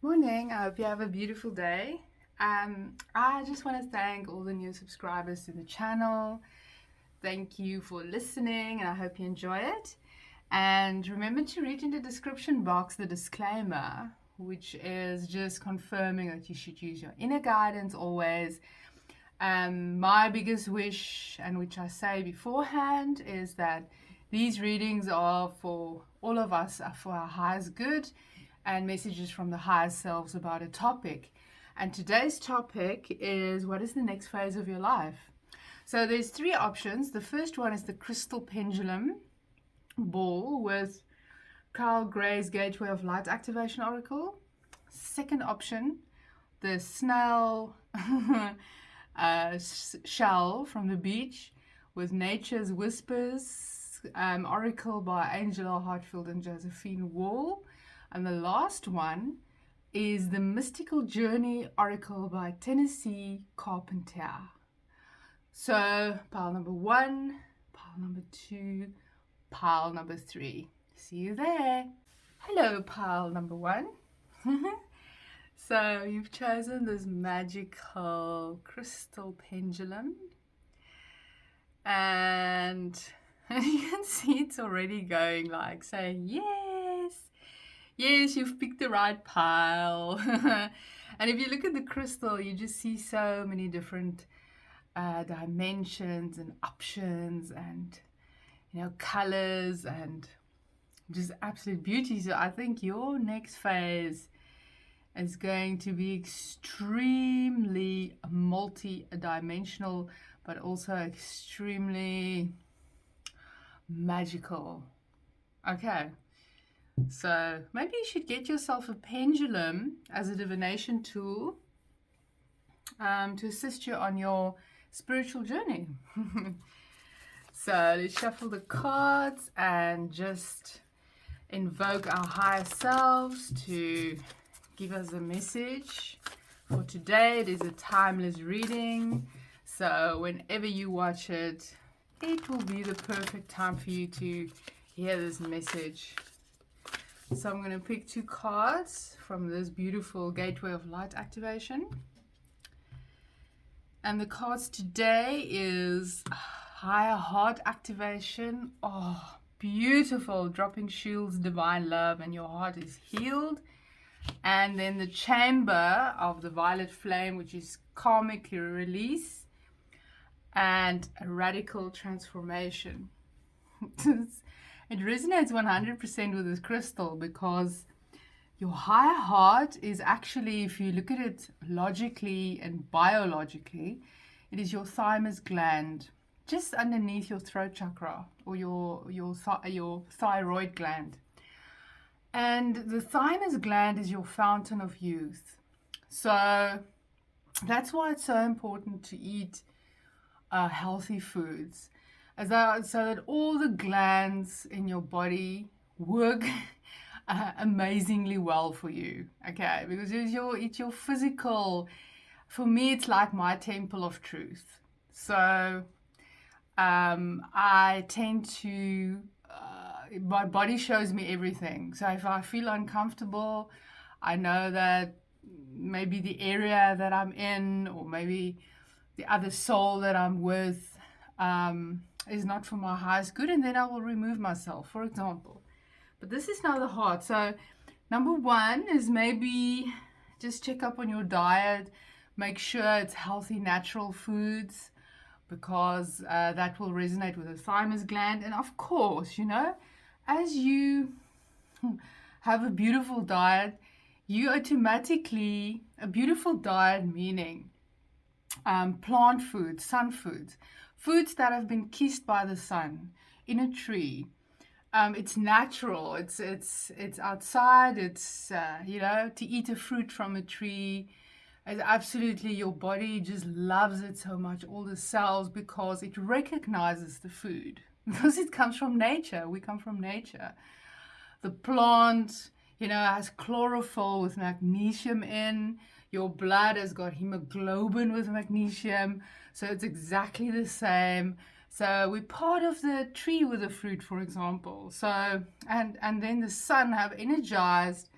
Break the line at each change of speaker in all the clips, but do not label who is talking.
Morning. I hope you have a beautiful day. I just want to thank all the new subscribers to the channel. Thank you for listening, and I hope you enjoy it. And remember to read in the description box the disclaimer, which is just confirming that you should use your inner guidance always. My biggest wish, and which I say beforehand, is that these readings are for all of us, are for our highest good and messages from the higher selves about a topic. And today's topic is, what is the next phase of your life? So there's three options. The first one is the crystal pendulum ball with Carl Gray's Gateway of Light activation oracle. Second option, the snail shell from the beach with Nature's Whispers oracle by Angela Hartfield and Josephine Wall. And the last one is the Mystical Journey oracle by Tennessee Charpentier. So pile number 1, pile number 2, pile number 3. See you there. Hello, pile number 1. So you've chosen this magical crystal pendulum, and you can see it's already going, like saying yes, you've picked the right pile. And if you look at the crystal, you just see so many different dimensions and options and colors and just absolute beauty. So I think your next phase is going to be extremely multi-dimensional, but also extremely magical. Okay, so maybe you should get yourself a pendulum as a divination tool to assist you on your spiritual journey. So let's shuffle the cards and just invoke our higher selves to give us a message for today. It is a timeless reading, so whenever you watch it, it will be the perfect time for you to hear this message. So I'm going to pick 2 cards from this beautiful Gateway of Light activation. And the cards today is Higher Heart activation. Oh, beautiful. Dropping shields, divine love, and your heart is healed. And then the Chamber of the Violet Flame, which is karmic release and a radical transformation. It resonates 100% with this crystal because your higher heart is actually, if you look at it logically and biologically, it is your thymus gland just underneath your throat chakra, or your thyroid gland. And the thymus gland is your fountain of youth. So that's why it's so important to eat healthy foods, so that all the glands in your body work amazingly well for you. Okay, because it's your physical. For me, it's like my temple of truth. So I tend to. My body shows me everything. So if I feel uncomfortable, I know that maybe the area that I'm in, or maybe the other soul that I'm with, is not for my highest good, and then I will remove myself, for example. But this is now the heart. So number 1 is maybe just check up on your diet. Make sure it's healthy, natural foods, because that will resonate with the thymus gland. And of course, as you have a beautiful diet, you automatically, a beautiful diet meaning plant foods, sun foods, foods that have been kissed by the sun in a tree. It's natural. It's outside. It's to eat a fruit from a tree. It's absolutely, your body just loves it so much, all the cells, because it recognizes the food, because it comes from nature. We come from nature. The plant, has chlorophyll with magnesium in. Your blood has got hemoglobin with magnesium. So it's exactly the same. So we're part of the tree with the fruit, for example. So, and then the sun have energized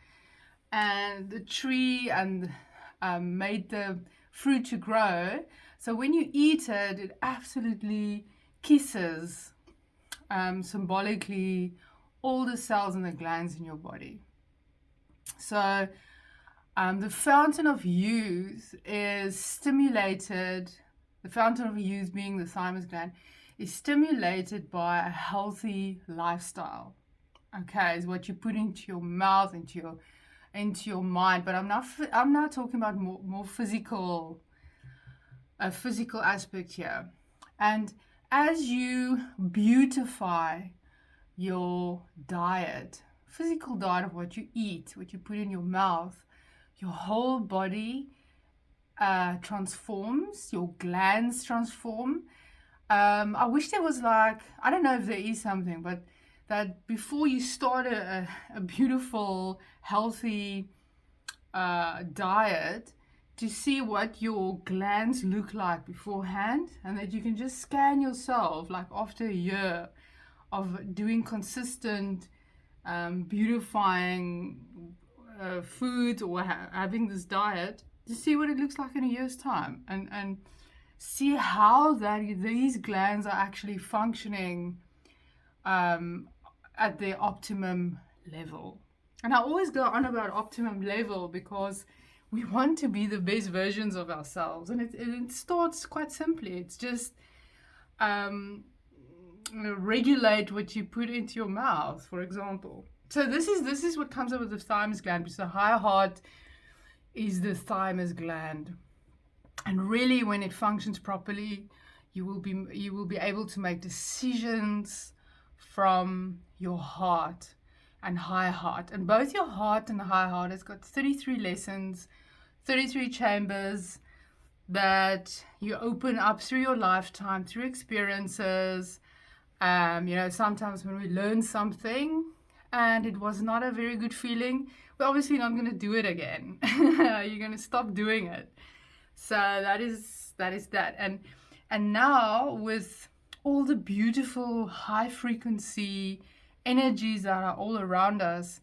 and the tree and made the fruit to grow. So when you eat it, it absolutely kisses symbolically all the cells and the glands in your body. So the fountain of youth is stimulated, the fountain of youth being the thymus gland, is stimulated by a healthy lifestyle. Okay, is what you put into your mouth, into your mind. But I'm not talking about more physical, a physical aspect here. And as you beautify your diet, physical diet of what you eat, what you put in your mouth, your whole body transforms, your glands transform. I wish there was I don't know if there is something, but that before you start a beautiful, healthy diet, to see what your glands look like beforehand, and that you can just scan yourself like after a year of doing consistent beautifying food or having this diet, to see what it looks like in a year's time, and see how these glands are actually functioning at their optimum level. And I always go on about optimum level because we want to be the best versions of ourselves, and it starts quite simply. It's just regulate what you put into your mouth, for example. So this is what comes up with the thymus gland, because the high heart is the thymus gland. And really, when it functions properly, you will be able to make decisions from your heart and high heart. And both your heart and the high heart has got 33 lessons, 33 chambers that you open up through your lifetime, through experiences. Sometimes when we learn something and it was not a very good feeling, we're obviously not going to do it again. You're going to stop doing it. So that is that. And now, with all the beautiful high frequency energies that are all around us,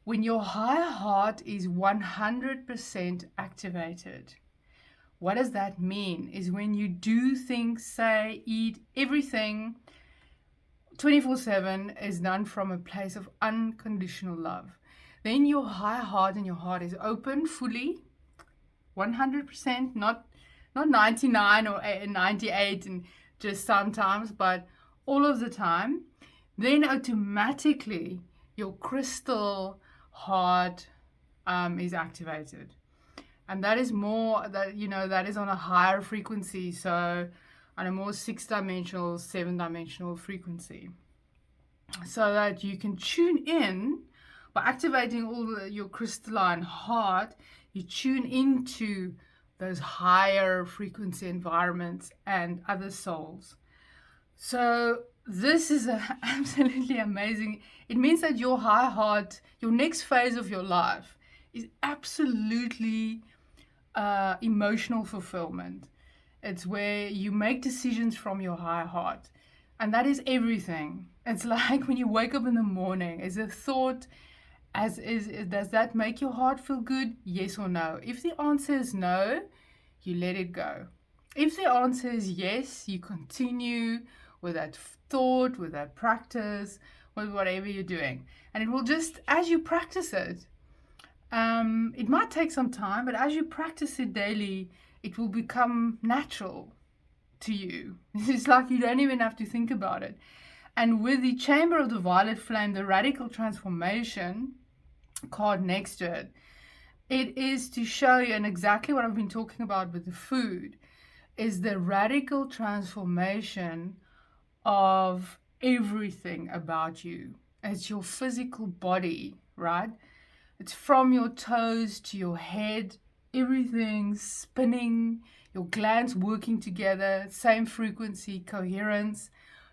when your higher heart is 100% activated, what does that mean? Is when you do things, say, eat, everything 24/7 is done from a place of unconditional love. Then your higher heart and your heart is open fully, 100%, not 99 or 98 and just sometimes, but all of the time. Then automatically your crystal heart is activated, and that is more that is on a higher frequency, so on a more 6-dimensional, 7-dimensional frequency, so that you can tune in by activating your crystalline heart. You tune into those higher frequency environments and other souls. So this is absolutely amazing. It means that your high heart, your next phase of your life, is absolutely emotional fulfillment. It's where you make decisions from your high heart. And that is everything. It's like when you wake up in the morning, is a thought, does that make your heart feel good? Yes or no? If the answer is no, you let it go. If the answer is yes, you continue with that thought, with that practice, with whatever you're doing. And it will just, as you practice it, it might take some time, but as you practice it daily, it will become natural to you. It's like you don't even have to think about it. And with the Chamber of the Violet Flame, the Radical Transformation card next to it, it is to show you, and exactly what I've been talking about with the food, is the radical transformation of everything about you. It's your physical body, right? It's from your toes to your head, everything spinning, your glands working together, same frequency, coherence,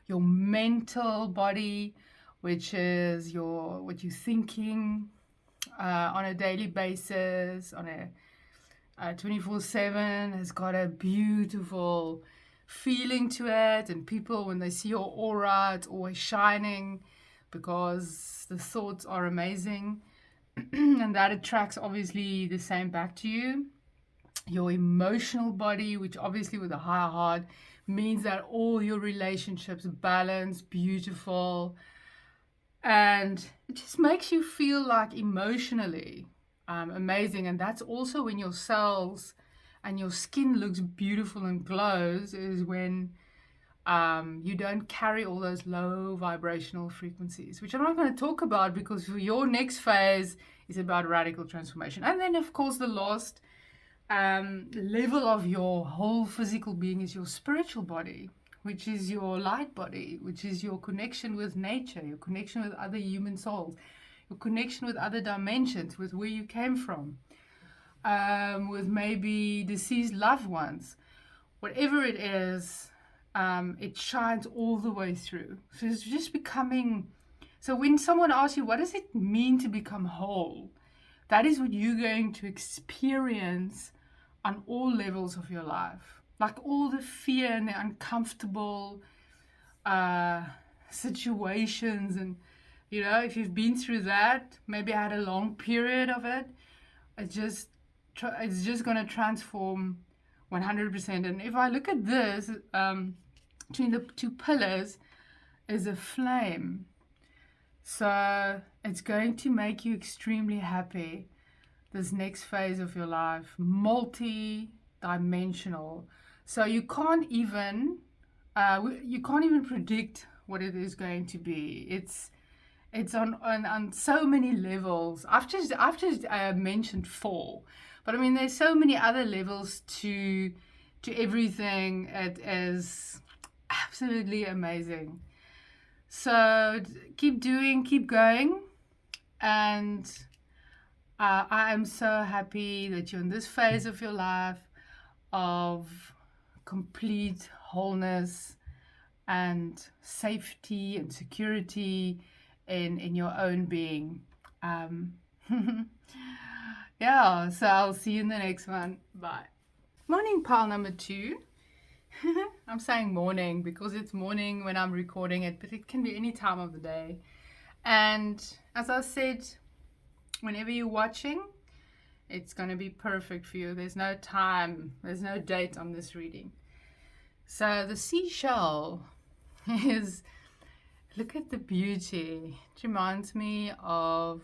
your mental body, which is what you're thinking on a daily basis, on a 24/7, has got a beautiful feeling to it, and people, when they see your aura, it's always shining because the thoughts are amazing. and that attracts obviously the same back to you. Your emotional body, which obviously with a higher heart means that all your relationships balance, beautiful, and it just makes you feel like emotionally amazing. And that's also when your cells and your skin looks beautiful and glows, is when you don't carry all those low vibrational frequencies, which I'm not going to talk about because your next phase is about radical transformation. And then, of course, the last level of your whole physical being is your spiritual body, which is your light body, which is your connection with nature, your connection with other human souls, your connection with other dimensions, with where you came from, with maybe deceased loved ones. Whatever it is, it shines all the way through. So it's just becoming. So when someone asks you, what does it mean to become whole? That is what you're going to experience on all levels of your life. Like all the fear and the uncomfortable situations. And, if you've been through that, maybe had a long period of it, it's just going to transform 100%. And if I look at this, between the two pillars is a flame. So it's going to make you extremely happy, this next phase of your life, multi-dimensional. So you can't even predict what it is going to be. It's on so many levels. I've just mentioned 4, but I mean there's so many other levels to everything. It is absolutely amazing. So keep going, and I am so happy that you're in this phase of your life of complete wholeness and safety and security in your own being. Yeah, so I'll see you in the next one. Bye. Morning, pile number 2. I'm saying morning because it's morning when I'm recording it, but it can be any time of the day. And as I said, whenever you're watching, it's going to be perfect for you. There's no time, there's no date on this reading. So the seashell is, look at the beauty. It reminds me of,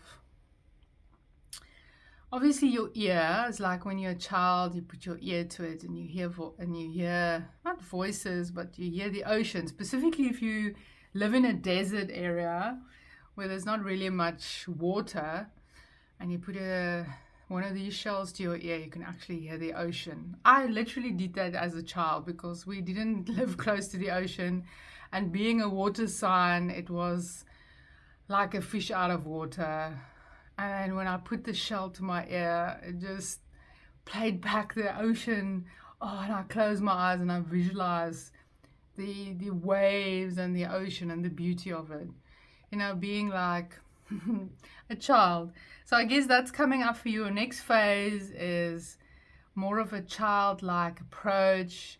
obviously your ear is like when you're a child, you put your ear to it and you hear not voices, but you hear the ocean. Specifically if you live in a desert area where there's not really much water, and you put one of these shells to your ear, you can actually hear the ocean. I literally did that as a child because we didn't live close to the ocean, and being a water sign, it was like a fish out of water. And when I put the shell to my ear, it just played back the ocean. Oh, and I closed my eyes and I visualized the waves and the ocean and the beauty of it. Being like a child. So I guess that's coming up for you. Your next phase is more of a childlike approach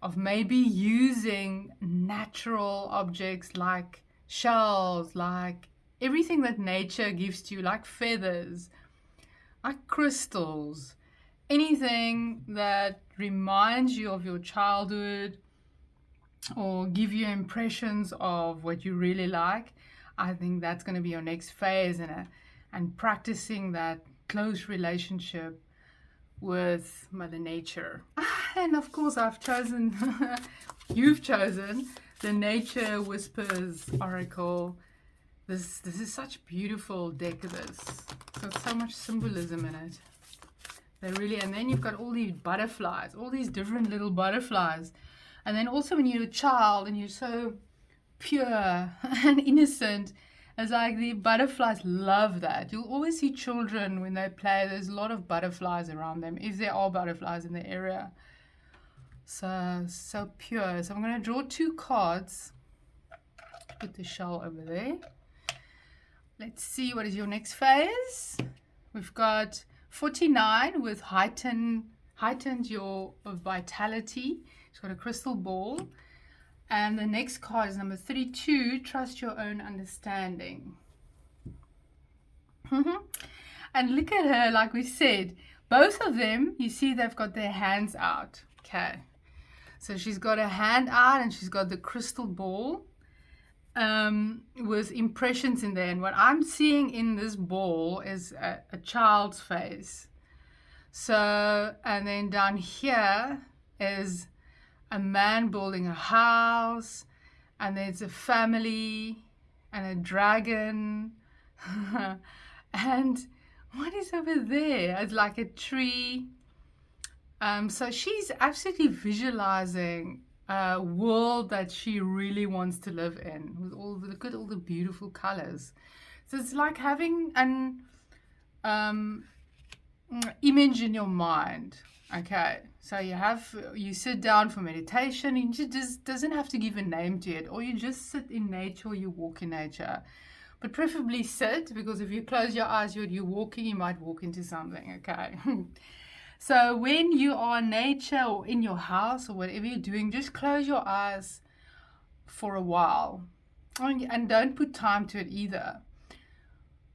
of maybe using natural objects like shells, like everything that nature gives to you, like feathers, like crystals, anything that reminds you of your childhood or give you impressions of what you really like. I think that's going to be your next phase, and practicing that close relationship with Mother Nature. And of course I've chosen, you've chosen the Nature Whispers Oracle. This is such a beautiful deck of this. It's got so much symbolism in it. And then you've got all these butterflies, all these different little butterflies. And then also when you're a child and you're so pure and innocent, it's like the butterflies love that. You'll always see children when they play, there's a lot of butterflies around them, if there are butterflies in the area. So pure. So I'm going to draw 2 cards. Put the shell over there. Let's see, what is your next phase? We've got 49 with heightened your vitality. It's got a crystal ball. And the next card is number 32, trust your own understanding. And look at her, like we said, both of them, you see they've got their hands out. Okay. So she's got her hand out and she's got the crystal ball with impressions in there. And what I'm seeing in this ball is a child's face. So, and then down here is a man building a house, and there's a family and a dragon. And what is over there? It's like a tree. So she's absolutely visualizing a world that she really wants to live in, with look at all the beautiful colors. So it's like having an image in your mind. Okay, so you sit down for meditation. You just doesn't have to give a name to it, or you just sit in nature, or you walk in nature. But preferably sit, because if you close your eyes, you're walking, you might walk into something, okay? So when you are in nature or in your house or whatever you're doing, just close your eyes for a while. And don't put time to it either.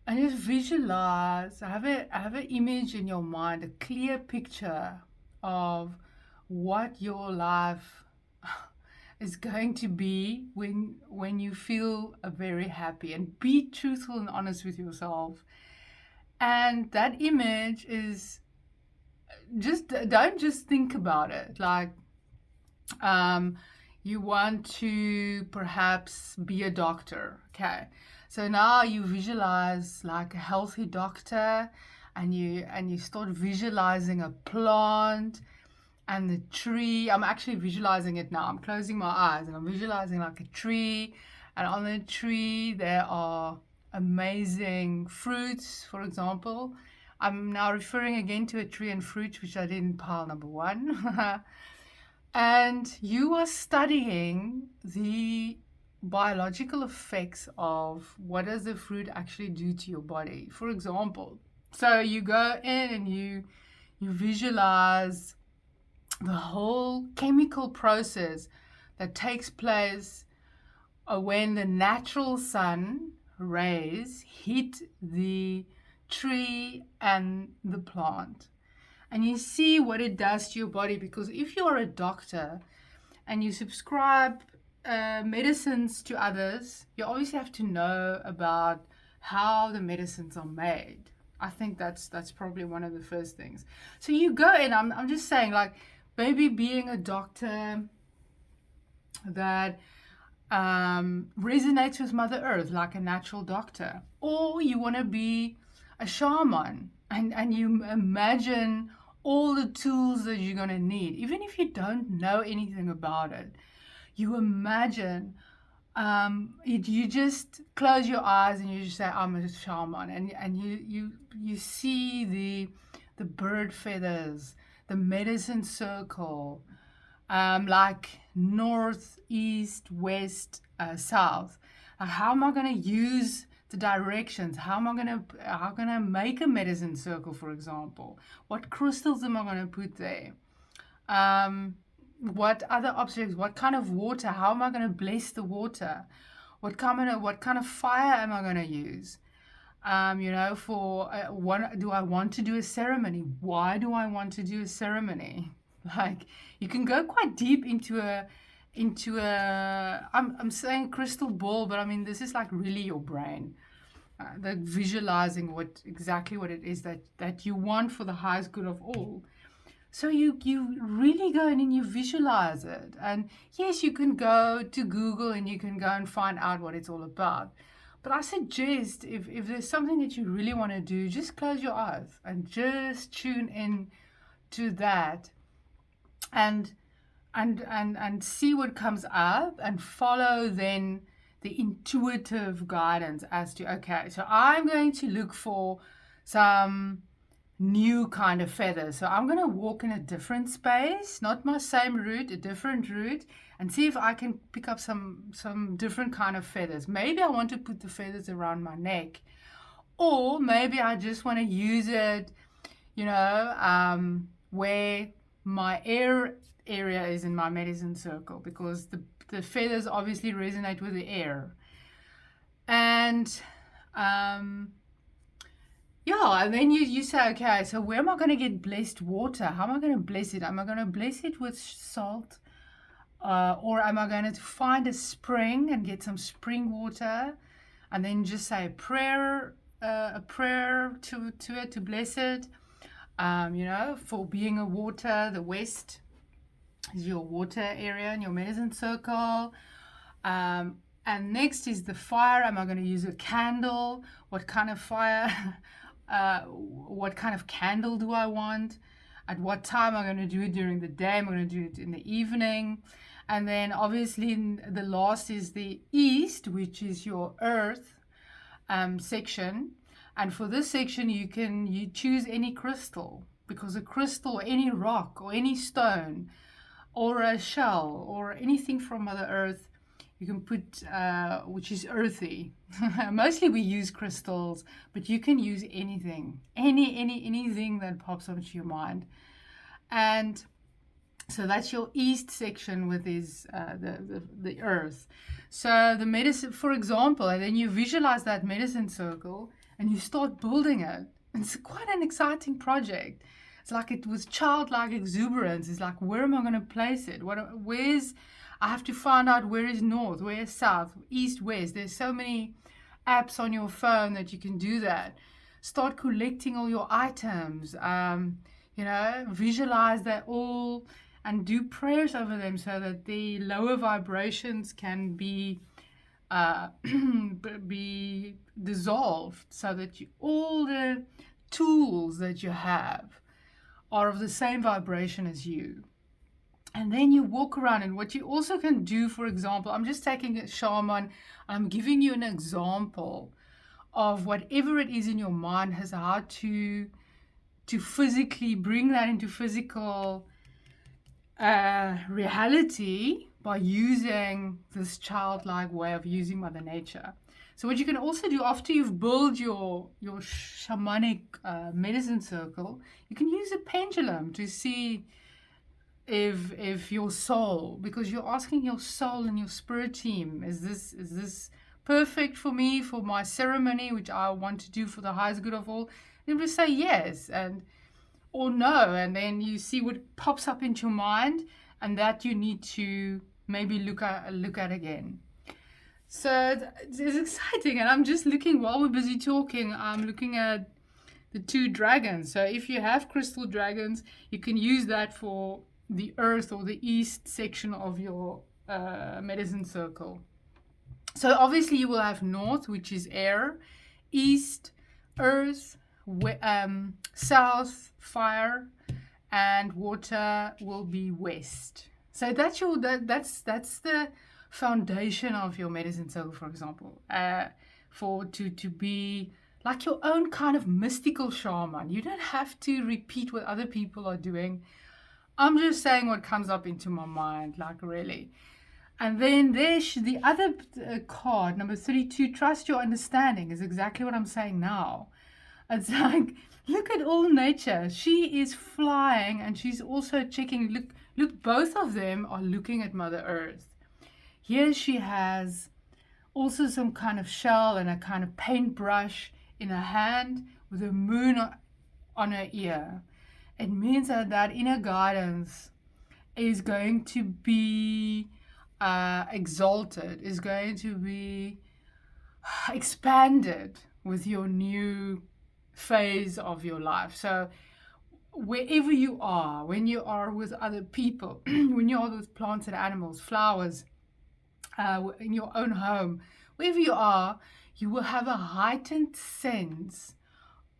And just visualize, have an image in your mind, a clear picture of what your life is going to be when you feel very happy, and be truthful and honest with yourself. And that image is don't just think about it like you want to perhaps be a doctor. Okay, so now you visualize like a healthy doctor, and you start visualizing a plant and the tree. I'm actually visualizing it now. I'm closing my eyes and I'm visualizing like a tree, and on the tree there are amazing fruits, for example. I'm now referring again to a tree and fruit, which I did in pile number 1. And you are studying the biological effects of what does the fruit actually do to your body, for example. So you go in and you visualize the whole chemical process that takes place when the natural sun rays hit the tree and the plant, and you see what it does to your body. Because if you are a doctor and you subscribe medicines to others, you obviously have to know about how the medicines are made. I think that's probably one of the first things. So you go in, I'm just saying, like, maybe being a doctor that resonates with Mother Earth, like a natural doctor, or you want to be a shaman, and you imagine all the tools that you're going to need, even if you don't know anything about it. You imagine you just close your eyes and you just say, I'm a shaman, and you see the bird feathers, the medicine circle, like north, east, west, south. How am I going to use the directions? How am I going to make a medicine circle, for example? What crystals am I going to put there? What other objects? What kind of water? How am I going to bless the water? What kind of fire am I going to use? For do I want to do a ceremony? Why do I want to do a ceremony? Like, you can go quite deep into a I'm saying crystal ball, but I mean, this is like really your brain, the visualizing exactly what it is that you want for the highest good of all. So you really go in and you visualize it. And yes, you can go to Google and you can go and find out what it's all about. But I suggest, if there's something that you really want to do, just close your eyes and just tune in to that, and see what comes up, and follow then the intuitive guidance as to, okay, so I'm going to look for some new kind of feathers. So I'm going to walk in a different space, not my same route, a different route, and see if I can pick up some different kind of feathers. Maybe I want to put the feathers around my neck, or maybe I just want to use it, where my air area is in my medicine circle, because the feathers obviously resonate with the air. And Yeah, and then you say, okay, so where am I going to get blessed water? How am I going to bless it? Am I going to bless it with salt? Or am I going to find a spring and get some spring water and then just say a prayer to it to bless it? For being a water, the west is your water area in your medicine circle. And next is the fire. Am I going to use a candle? What kind of fire? What kind of candle do I want? At what time am I going to do it during the day? Am I going to do it in the evening? And then obviously the last is the east, which is your earth section. And for this section, you choose any crystal, because a crystal, any rock or any stone or a shell or anything from Mother Earth, you can put, which is earthy. Mostly we use crystals, but you can use anything, anything that pops onto your mind. And so that's your east section with the earth. So the medicine, for example, and then you visualize that medicine circle and you start building it. And it's quite an exciting project. It's like it was childlike exuberance. It's like, where am I going to place it? I have to find out where is north, where is south, east, west. There's so many apps on your phone that you can do that. Start collecting all your items. Visualize that all and do prayers over them so that the lower vibrations can be be dissolved, so that all the tools that you have are of the same vibration as you. And then you walk around, and what you also can do, for example, I'm just taking a shaman, I'm giving you an example of whatever it is in your mind has how to physically bring that into physical reality by using this childlike way of using Mother Nature. So what you can also do after you've built your shamanic medicine circle, you can use a pendulum to see if your soul, because you're asking your soul and your spirit team, is this perfect for me, for my ceremony, which I want to do for the highest good of all? And you just say yes or no, and then you see what pops up into your mind, and that you need to maybe look at again. So it's exciting, and I'm just looking, while we're busy talking, I'm looking at the 2 dragons. So if you have crystal dragons, you can use that for the earth or the east section of your medicine circle. So obviously you will have north, which is air, east, earth, south, fire, and water will be west. So that's the foundation of your medicine circle, for example, to be like your own kind of mystical shaman. You don't have to repeat what other people are doing. I'm just saying what comes up into my mind, like really. And then there's the other card, number 32, trust your understanding, is exactly what I'm saying now. It's like, look at all nature. She is flying and she's also checking. Look, both of them are looking at Mother Earth. Here she has also some kind of shell and a kind of paintbrush in her hand with a moon on her ear. It means that inner guidance is going to be exalted, is going to be expanded with your new phase of your life. So wherever you are, when you are with other people, when you are with plants and animals, flowers, in your own home, wherever you are, you will have a heightened sense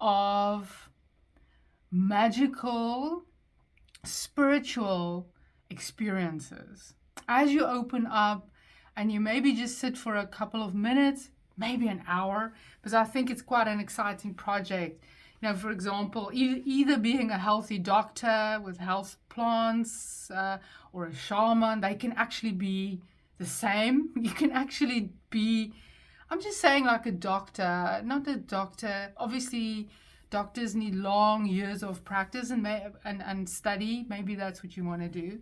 of magical, spiritual experiences. As you open up and you maybe just sit for a couple of minutes, maybe an hour, because I think it's quite an exciting project. For example, either being a healthy doctor with health plants or a shaman, they can actually be the same. You can actually be, I'm just saying, like a doctor, not a doctor. Obviously, doctors need long years of practice and study. Maybe that's what you want to do.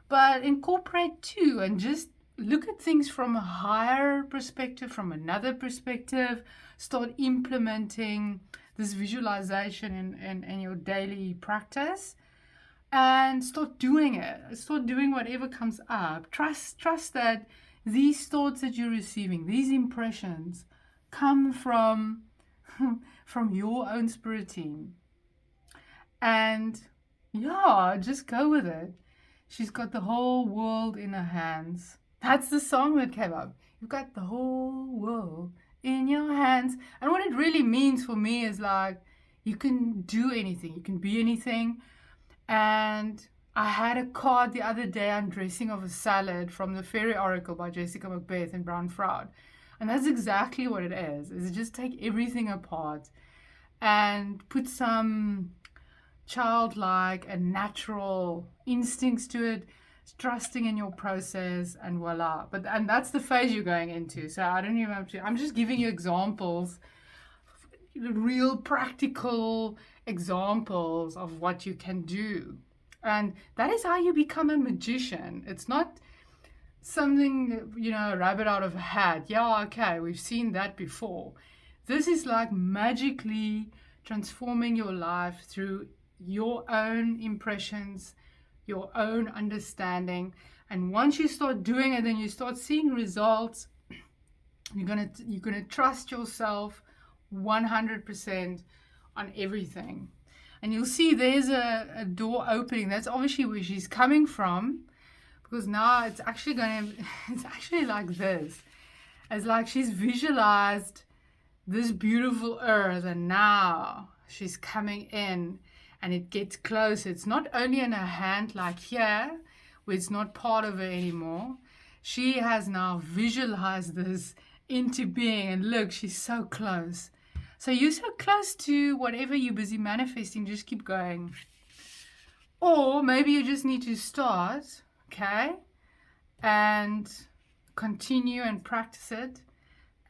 But incorporate too, and just look at things from a higher perspective, from another perspective. Start implementing this visualization in your daily practice, and start doing it. Start doing whatever comes up. Trust that these thoughts that you're receiving, these impressions, come from from your own spirit team. And yeah, just go with it. She's got the whole world in her hands. That's the song that came up. You've got the whole world in your hands. And what it really means for me is like, you can do anything, you can be anything. And I had a card the other day, Undressing of a Salad, from the Fairy Oracle by Jessica Macbeth and Brown Froud. And that's exactly what it is just take everything apart and put some childlike and natural instincts to it, trusting in your process, and voila. And that's the phase you're going into. So I don't even have to, I'm just giving you examples, real practical examples of what you can do. And that is how you become a magician. It's not something, a rabbit out of a hat. Yeah, okay, we've seen that before. This is like magically transforming your life through your own impressions, your own understanding. And once you start doing it and you start seeing results, you're gonna trust yourself 100% on everything. And you'll see there's a door opening. That's obviously where she's coming from, because now it's actually like this. It's like she's visualized this beautiful earth, and now she's coming in, and it gets closer. It's not only in her hand like here, where it's not part of her anymore. She has now visualized this into being, and look, she's so close. So you're so close to whatever you're busy manifesting, just keep going. Or maybe you just need to start, okay, and continue and practice it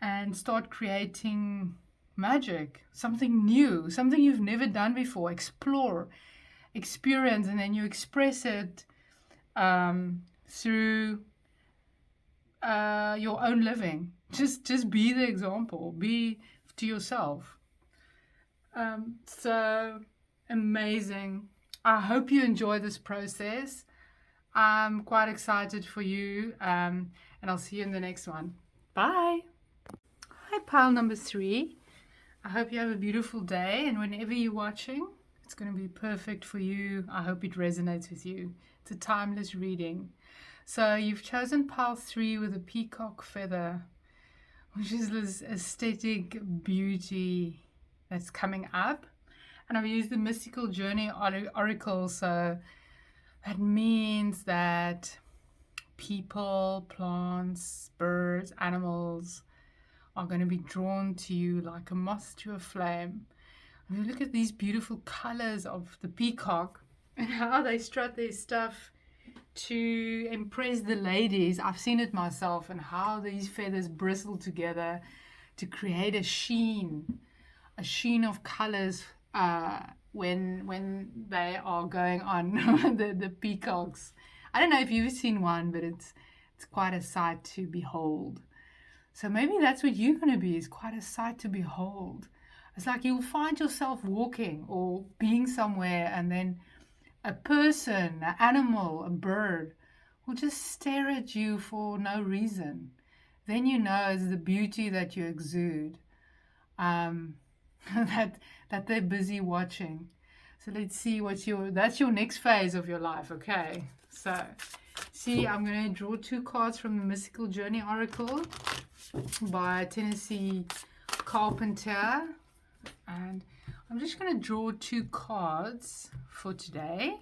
and start creating magic, something new, something you've never done before. Explore, experience, and then you express it through your own living. Just be the example. Be to yourself. So amazing. I hope you enjoy this process. I'm quite excited for you, and I'll see you in the next one. Bye. Hi, pile number 3. I hope you have a beautiful day, and whenever you're watching, it's going to be perfect for you. I hope it resonates with you. It's a timeless reading. So you've chosen pile 3 with a peacock feather, which is this aesthetic beauty that's coming up. And I've used the Mystical Journey Oracle, so that means that people, plants, birds, animals are going to be drawn to you like a moth to a flame. And you look at these beautiful colors of the peacock and how they strut their stuff to impress the ladies. I've seen it myself, and how these feathers bristle together to create a sheen of colors when they are going on the peacocks. I don't know if you've seen one, but it's quite a sight to behold. So maybe that's what you're going to be, is quite a sight to behold. It's like you'll find yourself walking or being somewhere, and then a person, an animal, a bird will just stare at you for no reason. Then you know it's the beauty that you exude, that they're busy watching. So let's see that's your next phase of your life, okay? So, see, I'm going to draw 2 cards from the Mystical Journey Oracle by Tennessee Charpentier. And I'm just going to draw 2 cards for today.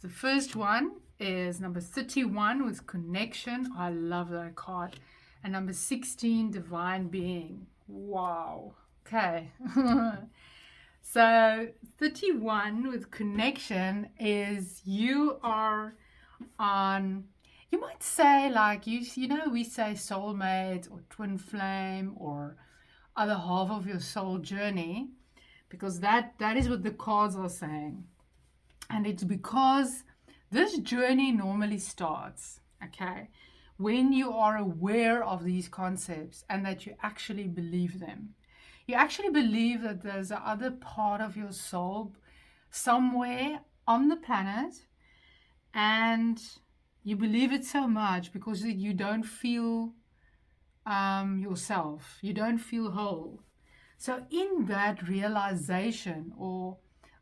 The first one is number 31 with Connection. I love that card. And number 16, Divine Being. Wow. Okay. So 31 with Connection is you are on, you might say, like, you know, we say soulmate or twin flame or other half of your soul journey, because that is what the cards are saying. And it's because this journey normally starts, okay, when you are aware of these concepts and that you actually believe them. You actually believe that there's a other part of your soul somewhere on the planet, and you believe it so much because you don't feel yourself. You don't feel whole. So, in that realization or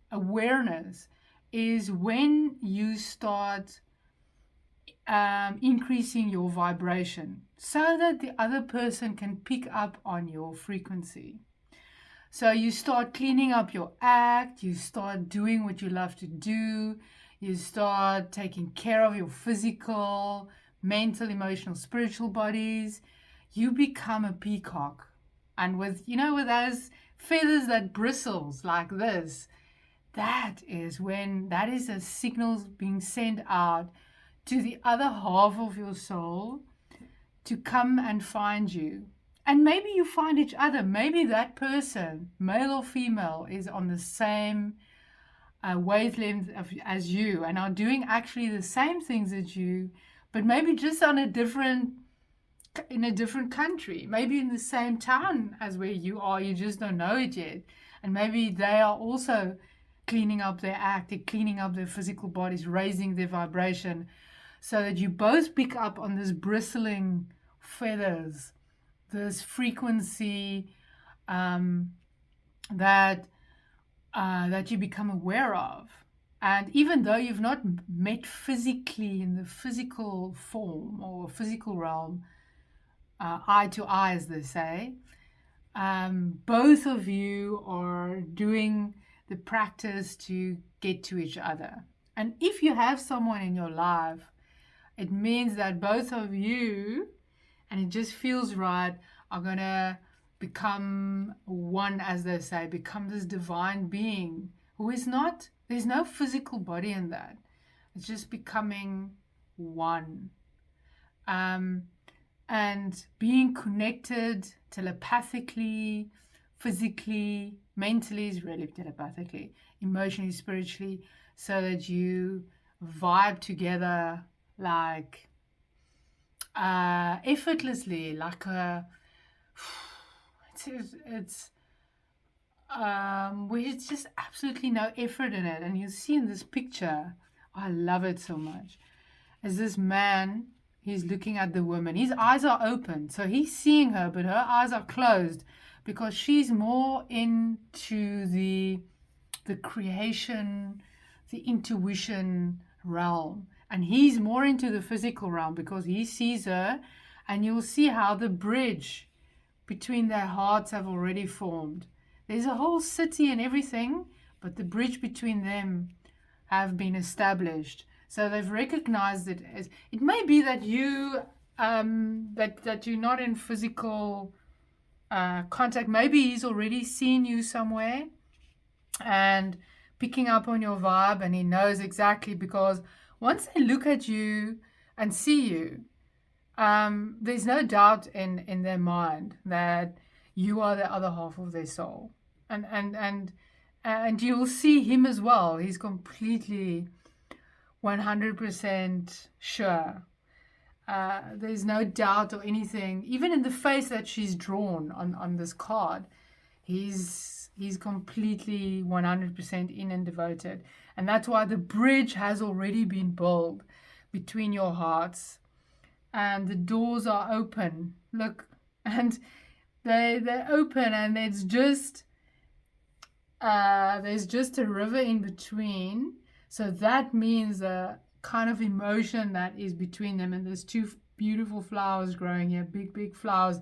awareness is when you start increasing your vibration so that the other person can pick up on your frequency. So, you start cleaning up your act, you start doing what you love to do, you start taking care of your physical, mental, emotional, spiritual bodies. You become a peacock. And with those feathers that bristles like this, that is a signal being sent out to the other half of your soul to come and find you. And maybe you find each other. Maybe that person, male or female, is on the same wavelength as you and are doing actually the same things as you, but maybe just in a different country, maybe in the same town as where you are. You just don't know it yet. And maybe they are also cleaning up their act, they're cleaning up their physical bodies, raising their vibration, so that you both pick up on this bristling feathers, this frequency that you become aware of. And even though you've not met physically in the physical form or physical realm, eye to eye, as they say, both of you are doing the practice to get to each other. And if you have someone in your life, it means that both of you, and it just feels right, are going to become one, as they say, become this divine being who is not, there's no physical body in that. It's just becoming one. And being connected telepathically, physically, mentally is really telepathically, emotionally, spiritually, so that you vibe together like effortlessly, like it's there's just absolutely no effort in it. And you see in this picture, I love it so much, as this man, he's looking at the woman. His eyes are open, so he's seeing her, but her eyes are closed because she's more into the creation, the intuition realm. And he's more into the physical realm because he sees her, and you'll see how the bridge between their hearts have already formed. There's a whole city and everything, but the bridge between them have been established. So they've recognized it as, it may be that you that you're not in physical contact. Maybe he's already seen you somewhere and picking up on your vibe, and he knows exactly, because once they look at you and see you, there's no doubt in their mind that you are the other half of their soul, and you'll see him as well. He's completely 100% sure. There's no doubt or anything, even in the face that she's drawn on this card. He's completely 100% in and devoted. And that's why the bridge has already been built between your hearts. And the doors are open. Look, and they're open, and it's just there's just a river in between. So that means a kind of emotion that is between them. And there's two beautiful flowers growing here, big flowers,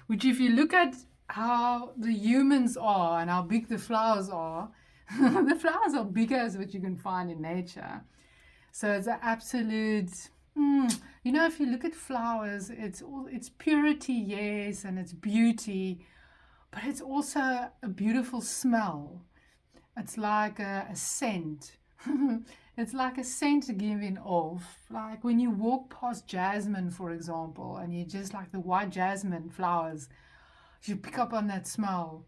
which if you look at how the humans are and how big the flowers are, the flowers are bigger as what you can find in nature. So it's an absolute, if you look at flowers, it's purity, yes, and it's beauty, but it's also a beautiful smell. It's like a scent. It's like a scent giving off. Like when you walk past jasmine, for example, and you just like the white jasmine flowers, you pick up on that smell,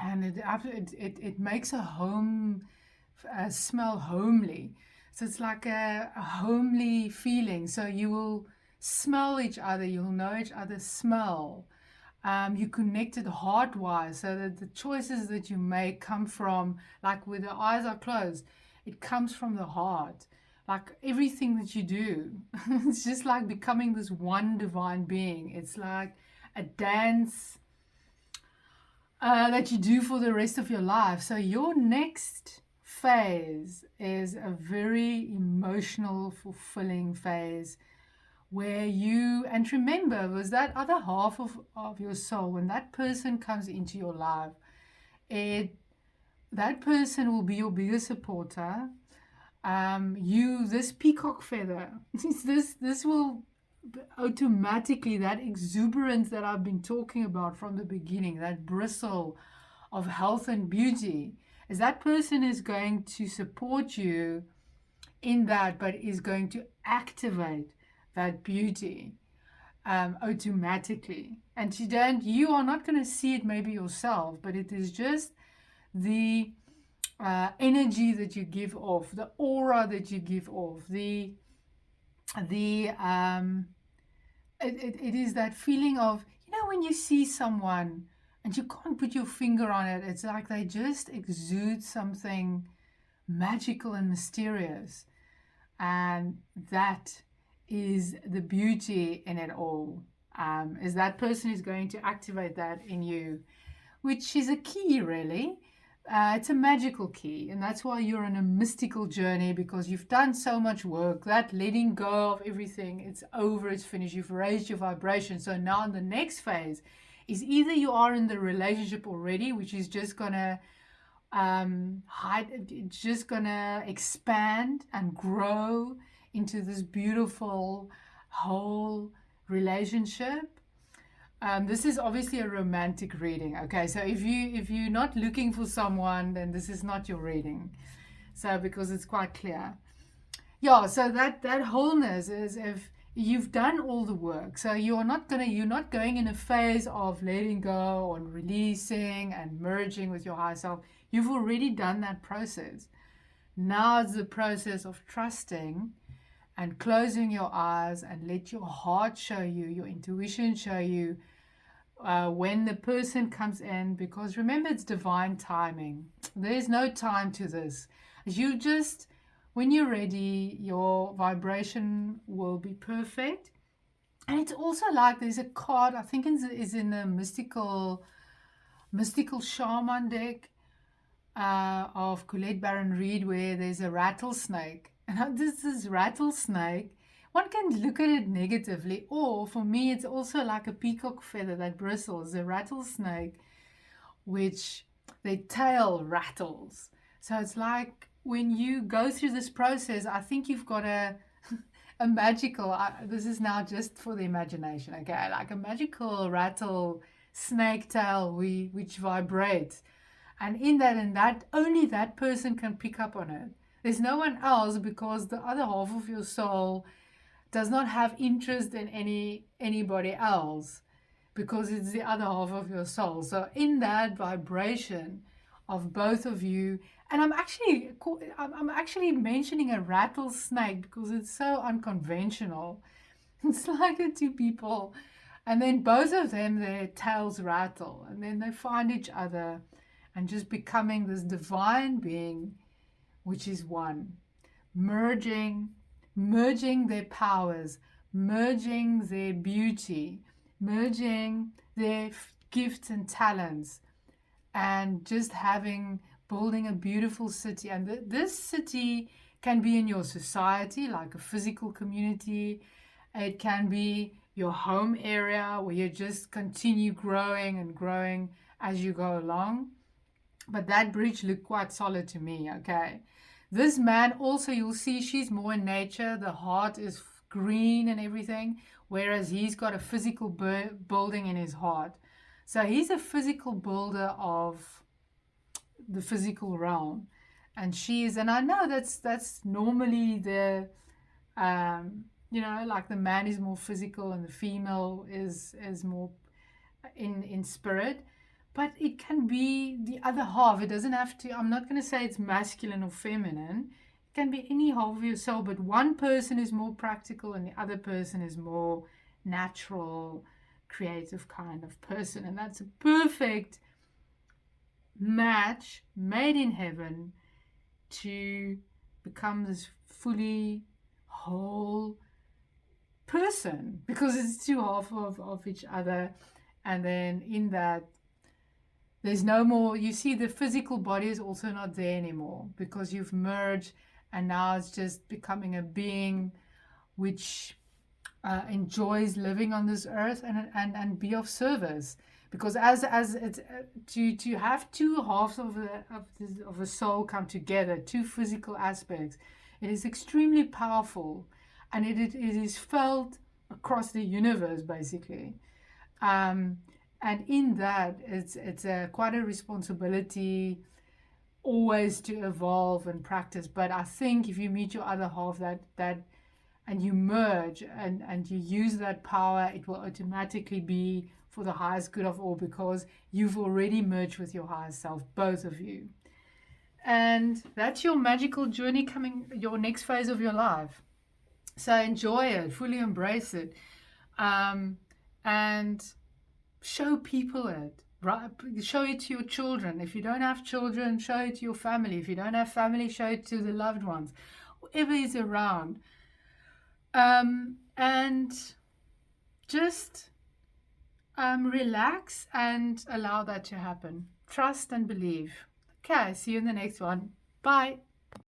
and it makes a home smell homely. So it's like a homely feeling. So you will smell each other, you'll know each other's smell. You connected heart-wise, so that the choices that you make come from, like with the eyes are closed, it comes from the heart. Like everything that you do, it's just like becoming this one divine being. It's like a dance that you do for the rest of your life. So your next phase is a very emotional, fulfilling phase where you, and remember, was that other half of your soul, when that person comes into your life, that person will be your biggest supporter. This peacock feather, this will automatically, that exuberance that I've been talking about from the beginning, that bristle of health and beauty, is that person is going to support you in that, but is going to activate that beauty automatically. And you are not going to see it maybe yourself, but it is just the energy that you give off, the aura that you give off, it is that feeling of, when you see someone and you can't put your finger on it, it's like they just exude something magical and mysterious. And that is the beauty in it all, is that person is going to activate that in you, which is a key, really. It's a magical key, and that's why you're on a mystical journey, because you've done so much work, that letting go of everything, it's over, it's finished, you've raised your vibration. So now in the next phase is either you are in the relationship already, which is just gonna it's just gonna expand and grow into this beautiful whole relationship. This is obviously a romantic reading, okay? So if you're not looking for someone, then this is not your reading. So because it's quite clear. Yeah, so that wholeness is if you've done all the work. So you're not going in a phase of letting go and releasing and merging with your higher self. You've already done that process. Now it's the process of trusting and closing your eyes and let your heart show you, your intuition show you when the person comes in, because remember, it's divine timing. There's no time to this. When you're ready, your vibration will be perfect. And it's also like there's a card, I think is in the mystical shaman deck of Colette Baron Reid, where there's a rattlesnake. And this is rattlesnake. One can look at it negatively, or for me, it's also like a peacock feather that bristles, a rattlesnake, which their tail rattles. So it's like when you go through this process, I think you've got a magical, this is now just for the imagination, okay, like a magical rattle snake tail which vibrates. And in that, only that person can pick up on it. There's no one else, because the other half of your soul does not have interest in anybody else, because it's the other half of your soul. So in that vibration of both of you, and I'm actually mentioning a rattlesnake because it's so unconventional. It's like the two people, and then both of them, their tails rattle, and then they find each other and just becoming this divine being, which is one, merging their powers, merging their beauty, merging their gifts and talents, and just building a beautiful city. And this city can be in your society, like a physical community. It can be your home area where you just continue growing and growing as you go along. But that bridge looked quite solid to me, okay? This man also, you'll see, she's more in nature. The heart is green and everything, whereas he's got a physical building in his heart. So he's a physical builder of the physical realm. And I know that's normally the, like the man is more physical and the female is more in spirit. But it can be the other half. It doesn't have to, I'm not going to say it's masculine or feminine. It can be any half of yourself, but one person is more practical and the other person is more natural, creative kind of person. And that's a perfect match made in heaven to become this fully whole person, because it's two half of each other. And then in that, there's no more, you see, the physical body is also not there anymore, because you've merged, and now it's just becoming a being which enjoys living on this earth and be of service. Because as it's to have two halves of a soul come together, two physical aspects, it is extremely powerful, and it is felt across the universe basically. And in that, it's quite a responsibility always to evolve and practice. But I think if you meet your other half, that and you merge and you use that power, it will automatically be for the highest good of all, because you've already merged with your higher self, both of you. And that's your magical journey coming, your next phase of your life. So enjoy it, fully embrace it, and show people it. Right? Show it to your children. If you don't have children, show it to your family. If you don't have family, show it to the loved ones, whoever is around. And just relax and allow that to happen. Trust and believe. Okay, see you in the next one. Bye.